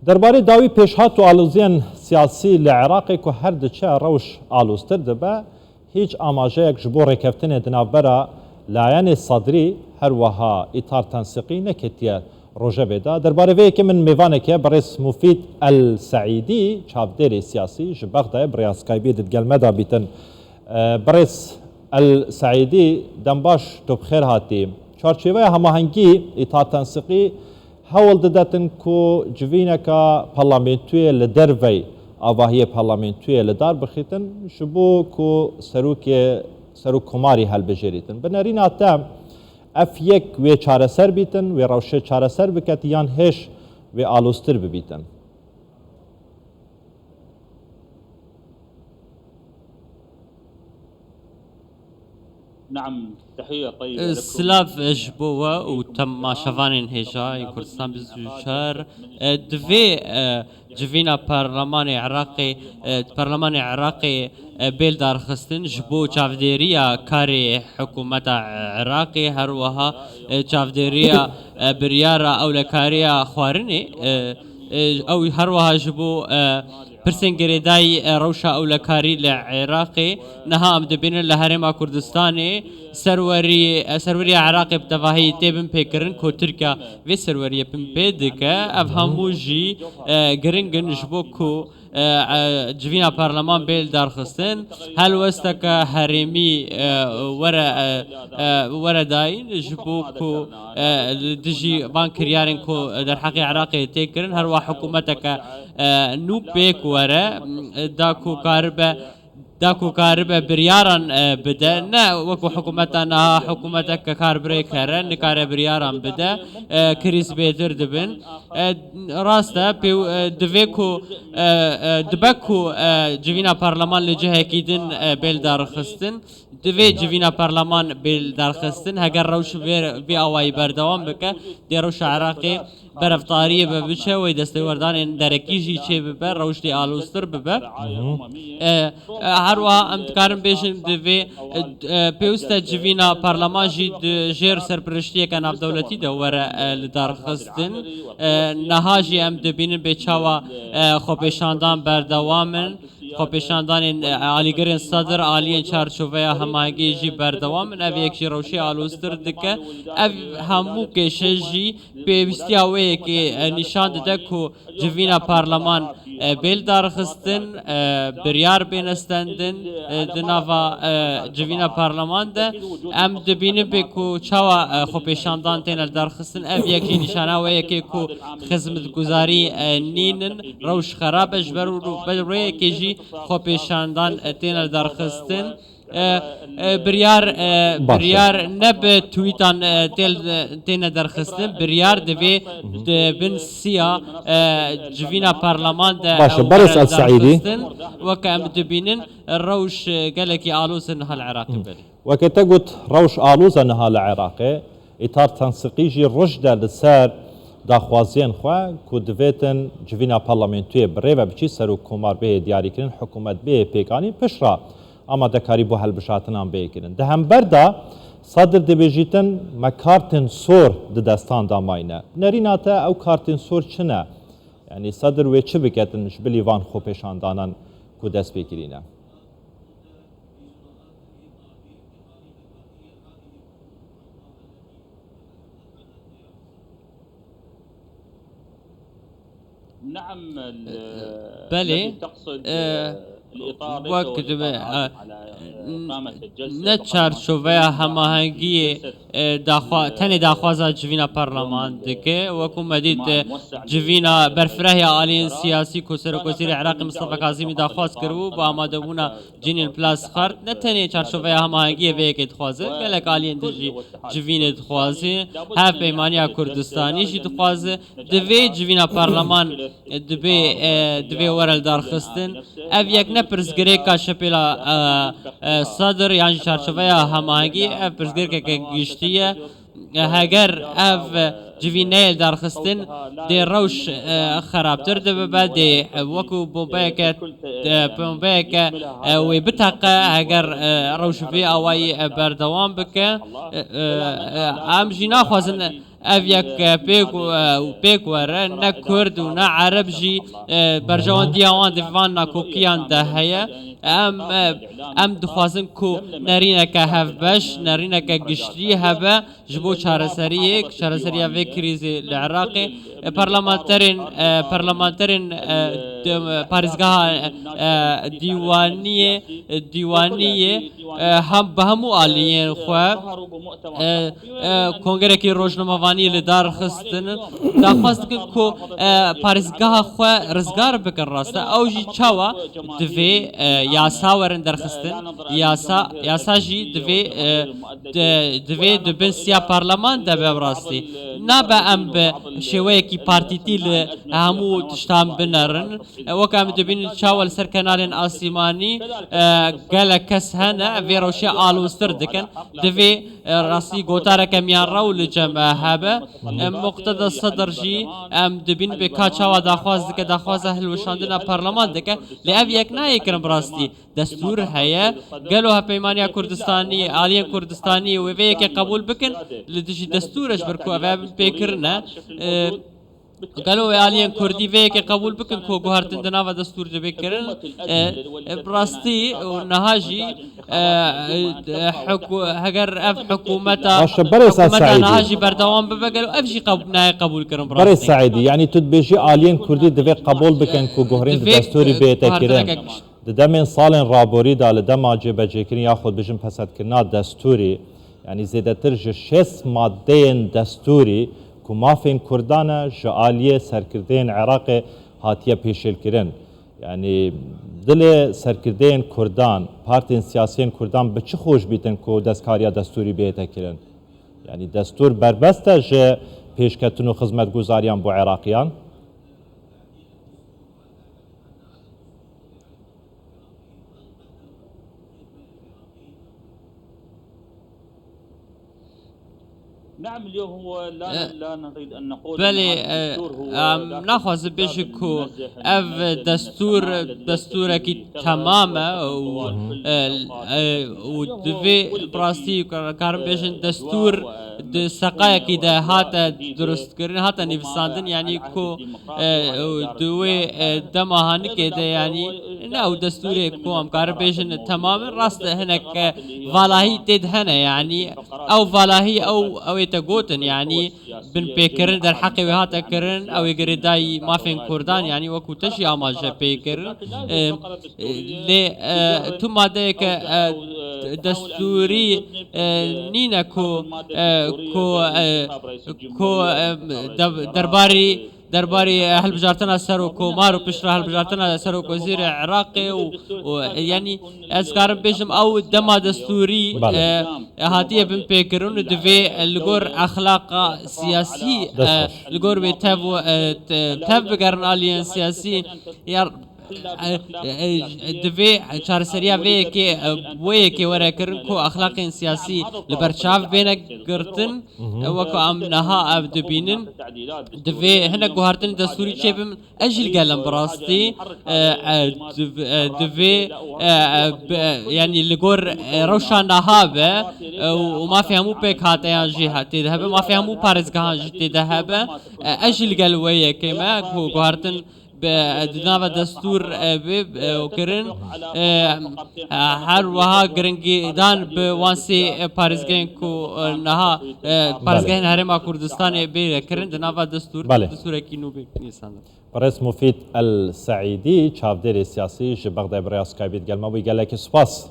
درباره داوی پیشهات و آلوزیان سیاسی لعراقی که هر دچه روش آلوزتر دبه هیچ آماجه یک جبور رکفتن دنابرا لایان صدری هر وها اطار تنسیقی نکتیه روژه بدا درباره وی که من میوانه که برس مفید السعیدی چاودری سیاسی جبغده بریاس کایبی ددگلمه دا بیتن برس السعیدی دنباش تو بخیر هاتی چارچوبه هماهنگی اطار تنسیقی هول دادن کو جوینکا پارلمانتوی لدروی آواهی پارلمانتوی لدار بخیتن شبو کو سروک کماری هل بجریتن بنارین آتام اف یک و چاره سر بیتن و روشه چاره سر بکت یان هش و آلوستر ببیتن. نعم تحية طيبة لكم. سلاف جبوة وتم شفانين هجا كردستان بزوجار دفي جفينا برلمان عراقي بيل دار خستن جبو چافديريا كاري حكومة عراقي هروها چافديريا بريارة أو لكاريا خوارني أو هروها جبو پرسنگری دای روشا اولکاری لعراقی نها ام دبین لهرما کردستانی سروری عراقی بتفاهی تبن پیکرن کو ترکا و سروری پن پیدکه افهمو جی گرنگن جبو کو جوینا پارلمان بیل دارخستن هل وستک هرمی ورا داین جبو کو دجی بانکریارن کو در حق عراقی تکرن هر وا حکومتک نو بيك ورا داكو كاربة برياران بدا نا وكو حكومتنا حكومتك كاربريك هرن نكار برياران بدا كريس بيتر دبن راستا بيو دفيكو دبكو جوينا برلمان لجهة كيدن بيلدار خستن دفي جوينا برلمان بيلدار خستن هاگر روش في اواي بردوام بك دي روش عراقي برفتاری ببچه و دستوردان درکیجی چه ببر روشتی آلوستر ببر هر وها امتکارم بیشن دوی پیوسته جوینا پارلمان جی جیر سرپرشتی که ناف دولتی دوره لدار خستن نهاجی ام دبینن بچاوا خوبشاندان بردوامن خوبشاندان عالیگرین صدر عالیین چارچوبه هماهنگی جی بردوامن او یکشی روشی آلوستر دکه او همو کشه جی پیوستی اوه که نشان داده که جوینا پارلمان بیل دار خستن بریار بینستندن دناوا جوینا پارلمان ده ام دبینه به کو چاوا خوبشاندان تینل دار خستن او یکی نشانه و یکی کو خدمت گزاری نینن روش خرابش بروی که جی خوبشاندان تینل دار خستن بريار نب تويتان تينا درخستن بريار دبي بن سيا جوينا برلمان باش برس السعيدي وكام دبينن الروش قالك آلوز انها العراق بلي وكتقوت روش آلوز انها العراق اطار تنسيقيجي رشد لسار داخوازين خوا كودفيتن جوينا برلمانتوي بريبا بچي سرو كومار به دياري كرن حكومت به بيكاني پشرا اما دکاری بو حل بشاتنان بیکرن ده هم بردا صدر دبیجیتن ما کارتن سور ده دستان داماینه نریناته او کارتن سور چنه یعنی صدر وی چه بکتن جبلی وان خوپشاندانان کو دست بگیرینه نعم بله تقصد وقت نه چارچوبه هماهنگی تنی داخوازا جوینا پارلمان دکه وکو مدید جوینا برفره آلین سیاسی کسر کسر عراق مصطفى کاظمی داخواز کرو با آماده بونا جنین پلاس خرد نه تنی چارچوبه هماهنگی ویک دخوازه گلک آلین دجی جوین دخوازه هف پیمانیا کردستانی جی دخوازه دوی جوینا پارلمان دوی ورل دارخستن او یک نپرزگری که شپیلا صدر یعنی چارچوبه هماهنگی پرزگری که گشتیه هگر اف جوینیل دارخستن دی روش خرابتر دبه دی وکو بومبیک وی بتاقه اگر روش فی آوائی بردوام بکه ام جی ناخوازن افيك بيك ورا نا كرد ونا عرب جي برجوان ديوان دفانا كوكيان ده هيا ام دخوازن كو نرينا كهف باش نرينا كجشتي هبا جبو شارسريك شارسريا في كريزي العراقي برلمانترين باريزغا ديوانية هم بهمو آليين خوا كونغري كي روجنامواني لدار خستن داخواست كو باريزغا خوا رزگار بكن راستا او جي چاوا دوی یاسا ورن درخستن یاسا جی دوی دبن سیا پارلمان ده براستی نابا ام به شوی کی پارتی تیل همو تشتام بنرن وکم دبین چاول سر کنالن آسیمانی گل کس هنه ویروشی آلوستر دکن دوی راستی گوتاره کمیان رول جمع هبه مقتدى الصدر جي ام دبين بكا چاوا داخواز دكه داخواز اهل وشاندنا برلمان دكه لأب يك نايكرم براستي دستور هيا قالوها بيمانيا كردستاني آليا كردستاني وفيك قبول بكن لدجي دستورش بركو افاب بيكرنا قالوا آليان كردي فيك قبول بكن كو گوهرتن دنا و دستور دبي كرن براستي ونهاجي هگر اف حكومتا نهاجي بردوام ببقلوا افجي قبول كرن براستي بري سعيدي يعني تدبيجي آليان كردي دبي قبول بكن كو گوهرين دستوري بيتا كرن دمين صالن رابوري دا لدما جيبا جيكرين ياخد بجن پسد كرنا دستوري يعني زيادتر جشيس مادين دستوري کو مافین کردانه جالیه سرکردین عراق هاتیه پیشل کرن یعنی دل سرکردین کردان پارتین سیاسین کردان به چه خوش بیتن کو دستکاریا دستوری بیته کرن یعنی دستور بربسته جه پیشکتن و خدمت گزاریان بو عراقیان نعم اليوم هو لا نريد ان نقول بلي ناخذ بشكو اف دستور كي تماما ودفي براستي كارم بيشن دستور سقايا كي ده هاتا درست كرن هاتا نفساندن يعني كو دوي دماهان كده يعني ناو دستوري كو ام كارم بيشن تماما راست هناك فلاهي تد هنا يعني او فلاهي او تقوتن يعني بن بيكرن در حقي وهاتا كرن او يقري داي مافين كردان يعني وكو تشي اماجه بيكرن لي ثم ديك دستوري نينا كو درباري اهل بجارتنا سرو كومار وبشرا اهل بجارتنا سرو وزير عراقي ويعني اسكارم بيجم او دما دستوري هاتيه بن بيكرون دفي الجور اخلاق سياسي الجور بتاب بقرن الين سياسي دفي چارسریا وی که وی که ورا کرن کو اخلاق سیاسی لبرچاف بین گرتن وکو ام نها اب دبینن دفي هنا گوهرتن دستوری چبم اجل گلم براستی دفي يعني لگور روشان نها به وما فهمو بك هاتيان جهات تذهب ما فهمو بارزگاه تذهب اجل گل وی كما گوهرتن بدناوا دستور وكرن هر وها گرنگی دان به وانسی پارزگین کو نها پارزگین هرما کردستان بیر کرن دناوا دستور کینو به نیسان برئيس مفيد السعيدي شافدير السياسي جبغداد برياس كايبيت قال ما بيقال لك سباس